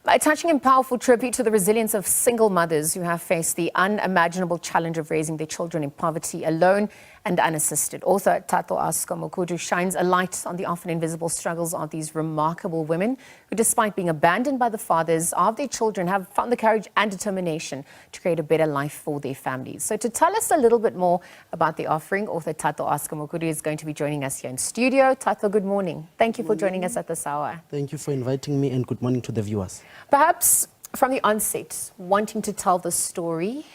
A touching and powerful tribute to the resilience of single mothers who have faced the unimaginable challenge of raising their children in poverty alone and unassisted. Author Thato Oscar Mokhudu shines a light on the often invisible struggles of these remarkable women who, despite being abandoned by the fathers of their children, have found the courage and determination to create a better life for their families. So to tell us a little bit more about the offering, author Thato Oscar Mokhudu is going to be joining us here in studio. Thato, good morning. Thank you for joining us at this hour. Thank you for inviting me, and good morning to the viewers. Perhaps from the onset, wanting to tell the story,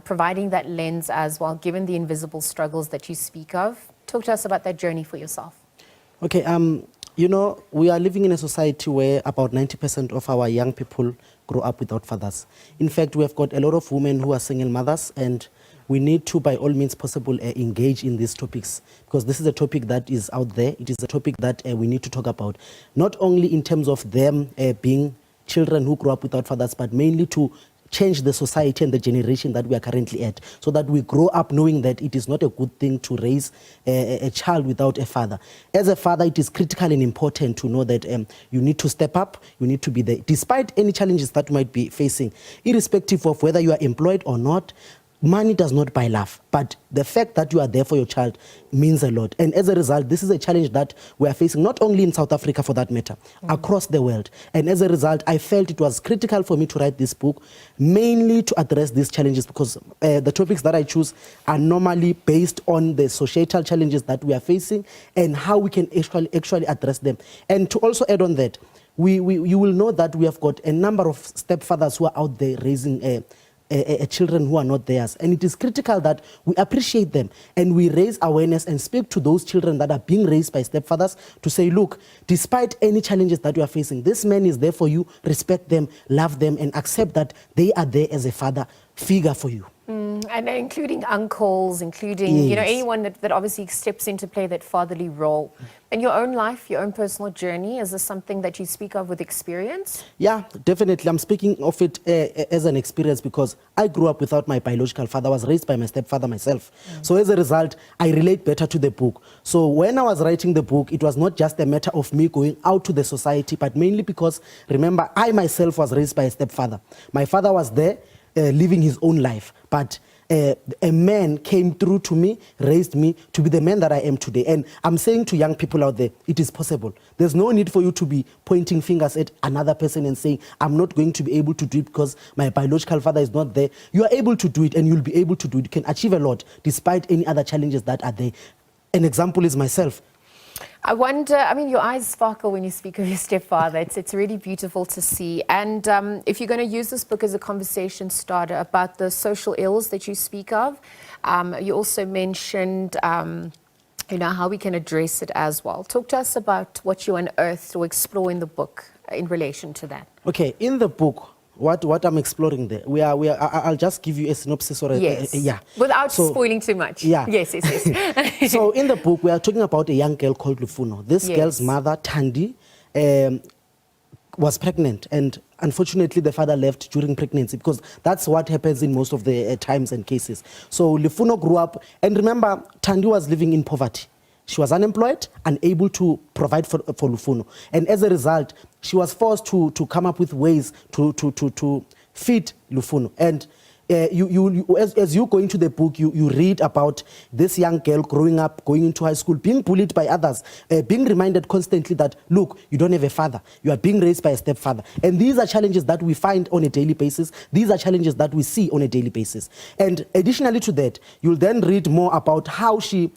providing that lens as well, given the invisible struggles that you speak of. Talk to us about that journey for yourself. Okay, you know, we are living in a society where about 90% of our young people grow up without fathers. In fact, we have got a lot of women who are single mothers, and we need to, by all means possible, engage in these topics, because this is a topic that is out there. It is a topic that we need to talk about, not only in terms of them being children who grow up without fathers, but mainly to change the society and the generation that we are currently at, so that we grow up knowing that it is not a good thing to raise a child without a father. As a father, it is critical and important to know that you need to step up, you need to be there, despite any challenges that you might be facing, irrespective of whether you are employed or not. Money does not buy love, but the fact that you are there for your child means a lot. And as a result, this is a challenge that we are facing, not only in South Africa for that matter, across the world. And as a result, I felt it was critical for me to write this book, mainly to address these challenges, because the topics that I choose are normally based on the societal challenges that we are facing and how we can actually address them. And to also add on that, you will know that we have got a number of stepfathers who are out there raising children who are not theirs, and it is critical that we appreciate them and we raise awareness and speak to those children that are being raised by stepfathers to say, look, despite any challenges that you are facing, this man is there for you. Respect them, love them, and accept that they are there as a father figure for you. And including uncles, including, Yes. you know, anyone that obviously steps in to play that fatherly role. In your own life, your own personal journey, is this something that you speak of with experience? Yeah, definitely. I'm speaking of it as an experience, because I grew up without my biological father. I was raised by my stepfather myself. So as a result, I relate better to the book. So when I was writing the book, it was not just a matter of me going out to the society, but mainly because, remember, I myself was raised by a stepfather. My father was there living his own life, but a man came through to me, raised me to be the man that I am today. And I'm saying to young people out there, it is possible. There's no need for you to be pointing fingers at another person and saying, I'm not going to be able to do it because my biological father is not there. You are able to do it, and you'll be able to do it. You can achieve a lot despite any other challenges that are there. An example is myself. I wonder, I mean, your eyes sparkle when you speak of your stepfather. It's really beautiful to see. And if you're going to use this book as a conversation starter about the social ills that you speak of, you also mentioned, you know, how we can address it as well. Talk to us about what you unearthed or explore in the book in relation to that. Okay, in the book, what I'm exploring there, I'll just give you a synopsis or yeah. Without spoiling too much. Yeah. Yes. So in the book, we are talking about a young girl called Lufuno. This girl's mother, Thandi, was pregnant, and unfortunately the father left during pregnancy, because that's what happens in most of the times and cases. So Lufuno grew up, and remember, Thandi was living in poverty. She was unemployed, unable to provide for Lufuno. And as a result, she was forced to come up with ways to feed Lufuno. And as you go into the book, you read about this young girl growing up, going into high school, being bullied by others, being reminded constantly that, look, you don't have a father. You are being raised by a stepfather. And these are challenges that we find on a daily basis. These are challenges that we see on a daily basis. And additionally to that, you'll then read more about how she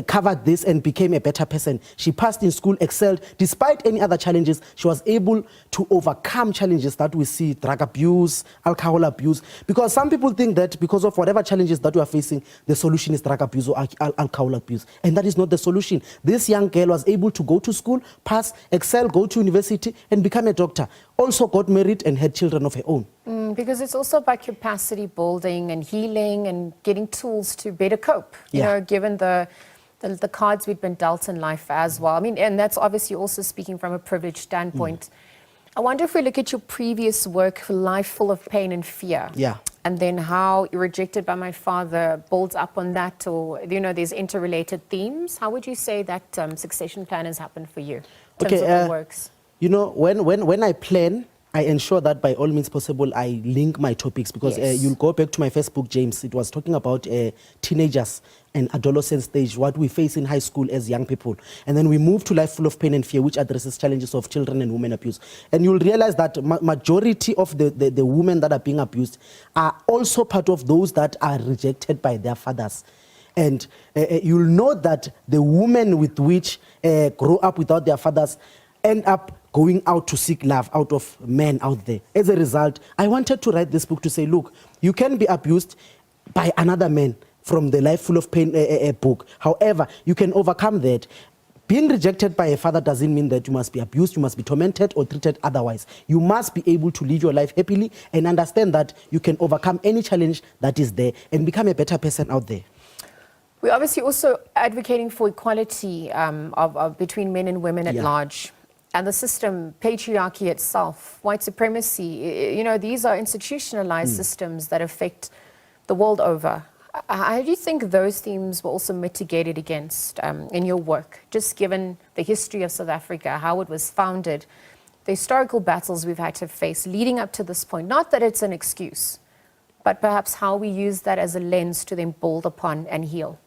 covered this and became a better person. She passed in school, excelled. Despite any other challenges, she was able to overcome challenges that we see, drug abuse, alcohol abuse. Because some people think that because of whatever challenges that we are facing, the solution is drug abuse or alcohol abuse. And that is not the solution. This young girl was able to go to school, pass, excel, go to university, and become a doctor. Also got married and had children of her own. Because it's also about capacity building and healing and getting tools to better cope, you know, given the cards we've been dealt in life as well. I mean, and that's obviously also speaking from a privileged standpoint. I wonder if we look at your previous work, Life Full of Pain and Fear. Yeah. And then how You're Rejected by My Father builds up on that, or, you know, there's interrelated themes. How would you say that succession plan has happened for you in terms of what works? You know, when I plan, I ensure that by all means possible, I link my topics because Yes. you'll go back to my Facebook, James. It was talking about teenagers and adolescent stage, what we face in high school as young people. And then we move to Life Full of Pain and Fear, which addresses challenges of children and women abuse. And you'll realize that majority of the women that are being abused are also part of those that are rejected by their fathers. And you'll know that the women with which grow up without their fathers end up going out to seek love out of men out there. As a result, I wanted to write this book to say, look, you can be abused by another man from the Life Full of Pain book. However, you can overcome that. Being rejected by a father doesn't mean that you must be abused, you must be tormented or treated otherwise. You must be able to live your life happily and understand that you can overcome any challenge that is there and become a better person out there. We're obviously also advocating for equality between men and women at large. And the system, patriarchy itself, white supremacy, you know, these are institutionalized systems that affect the world over. How do you think those themes were also mitigated against in your work, just given the history of South Africa, how it was founded, the historical battles we've had to face leading up to this point? Not that it's an excuse, but perhaps how we use that as a lens to then build upon and heal.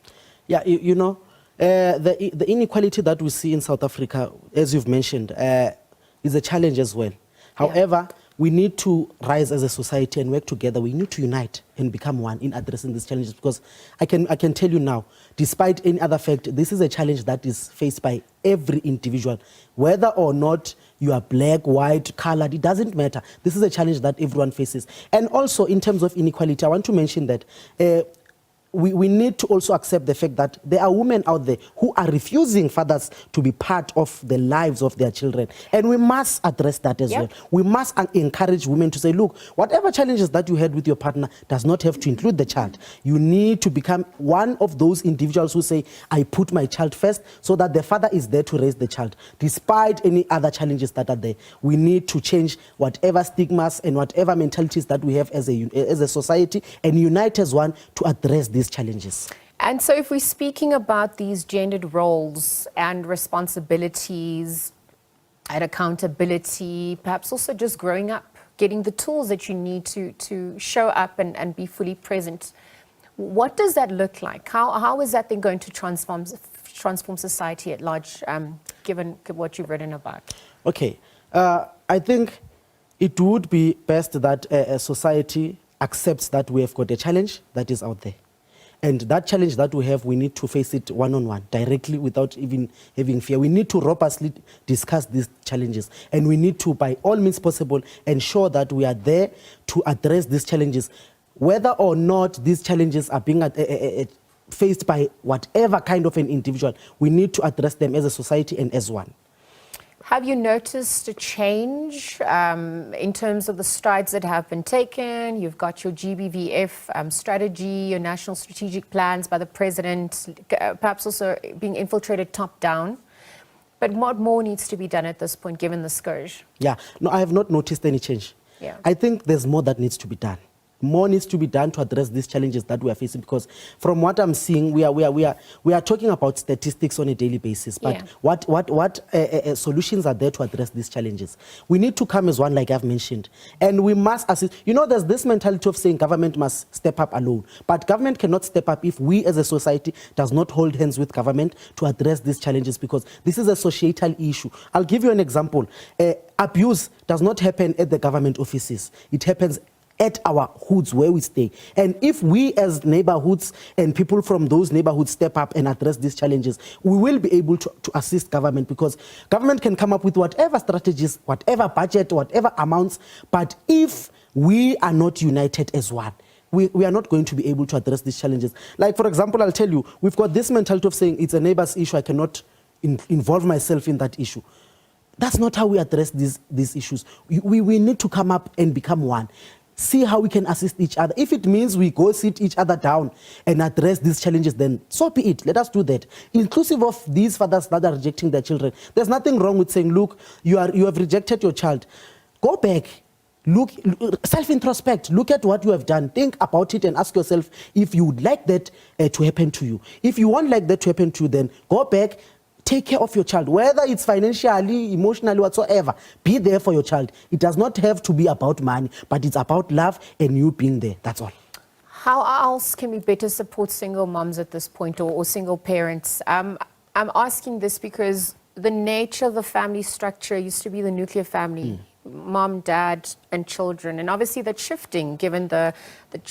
Yeah, you know, the inequality that we see in South Africa, as you've mentioned, is a challenge as well. However, we need to rise as a society and work together. We need to unite and become one in addressing these challenges, because I can tell you now, despite any other fact, this is a challenge that is faced by every individual. Whether or not you are black, white, colored, it doesn't matter. This is a challenge that everyone faces. And also, in terms of inequality, I want to mention that we need to also accept the fact that there are women out there who are refusing fathers to be part of the lives of their children. And we must address that as well. We must encourage women to say, look, whatever challenges that you had with your partner does not have to include the child. You need to become one of those individuals who say, I put my child first, so that the father is there to raise the child. Despite any other challenges that are there, we need to change whatever stigmas and whatever mentalities that we have as a society and unite as one to address these challenges. And so if we're speaking about these gendered roles and responsibilities and accountability, perhaps also just growing up, getting the tools that you need to show up and be fully present, what does that look like? How is that then going to transform society at large, given what you've written about? Okay, I think it would be best that a society accepts that we have got a challenge that is out there. And that challenge that we have, we need to face it one-on-one, directly, without even having fear. We need to robustly discuss these challenges. And we need to, by all means possible, ensure that we are there to address these challenges. Whether or not these challenges are being faced by whatever kind of an individual, we need to address them as a society and as one. Have you noticed a change in terms of the strides that have been taken? You've got your GBVF strategy, your national strategic plans by the president, perhaps also being infiltrated top down. But what more needs to be done at this point, given the scourge? Yeah, no, I have not noticed any change. Yeah. I think there's more that needs to be done. More needs to be done to address these challenges that we are facing, because from what I'm seeing, we are talking about statistics on a daily basis, but what solutions are there to address these challenges? We need to come as one, like I've mentioned, and we must assist. You know, there's this mentality of saying government must step up alone, but government cannot step up if we as a society does not hold hands with government to address these challenges, because this is a societal issue. I'll give you an example. Abuse does not happen at the government offices. It happens at our hoods where we stay. And if we as neighborhoods and people from those neighborhoods step up and address these challenges, we will be able to assist government, because government can come up with whatever strategies, whatever budget, whatever amounts, but if we are not united as one, we are not going to be able to address these challenges. Like, for example, I'll tell you, we've got this mentality of saying it's a neighbor's issue, I cannot involve myself in that issue. That's not how we address these issues. We need to come up and become one. See how we can assist each other. If it means we go sit each other down and address these challenges, then so be it. Let us do that. Inclusive of these fathers that are rejecting their children. There's nothing wrong with saying, look, you have rejected your child. Go back. Look, self-introspect. Look at what you have done. Think about it and ask yourself if you would like that to happen to you. If you won't like that to happen to you, then go back, Take care of your child, whether it's financially, emotionally, whatsoever. Be there for your child. It does not have to be about money, but it's about love and you being there. That's all. How else can we better support single moms at this point, or single parents? I'm asking this because the nature of the family structure used to be the nuclear family. Mom, dad, and children. And obviously that's shifting given the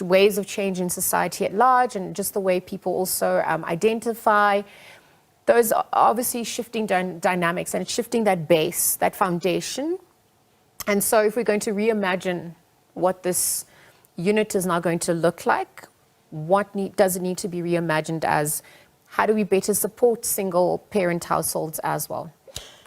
ways of change in society at large and just the way people also identify. Those are obviously shifting dynamics, and it's shifting that base, that foundation. And so if we're going to reimagine what this unit is now going to look like, what does it need to be reimagined as? How do we better support single parent households as well?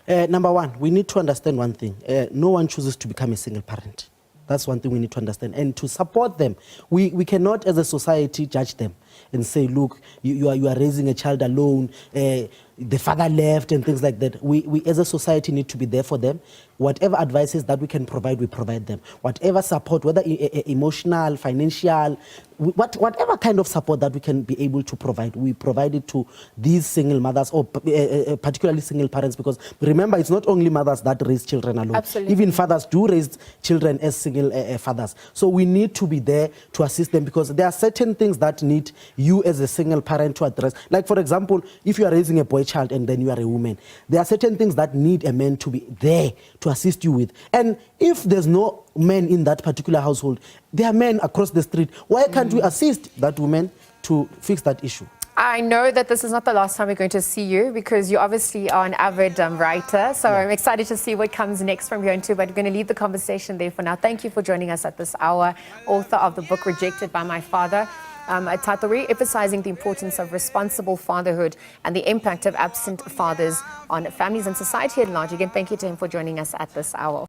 Number one, we need to understand one thing. No one chooses to become a single parent. That's one thing we need to understand. And to support them, we cannot as a society judge them and say, look, you are raising a child alone, the father left and things like that. We as a society need to be there for them. Whatever advices that we can provide, we provide them. Whatever support, whether emotional, financial, whatever kind of support that we can be able to provide, we provide it to these single mothers, or particularly single parents, because remember, it's not only mothers that raise children alone. Absolutely. Even fathers do raise children as single fathers. So we need to be there to assist them, because there are certain things that need you as a single parent to address. Like, for example, if you are raising a boy child and then you are a woman, there are certain things that need a man to be there to assist you with. And if there's no men in that particular household, there are men across the street. Why can't we assist that woman to fix that issue? I know that this is not the last time we're going to see you, because you obviously are an avid writer. So I'm excited to see what comes next from you and too, but we're going to leave the conversation there for now. Thank you for joining us at this hour. Author of the book Rejected by My Father, Thato, re-emphasizing the importance of responsible fatherhood and the impact of absent fathers on families and society at large. Again, thank you to him for joining us at this hour.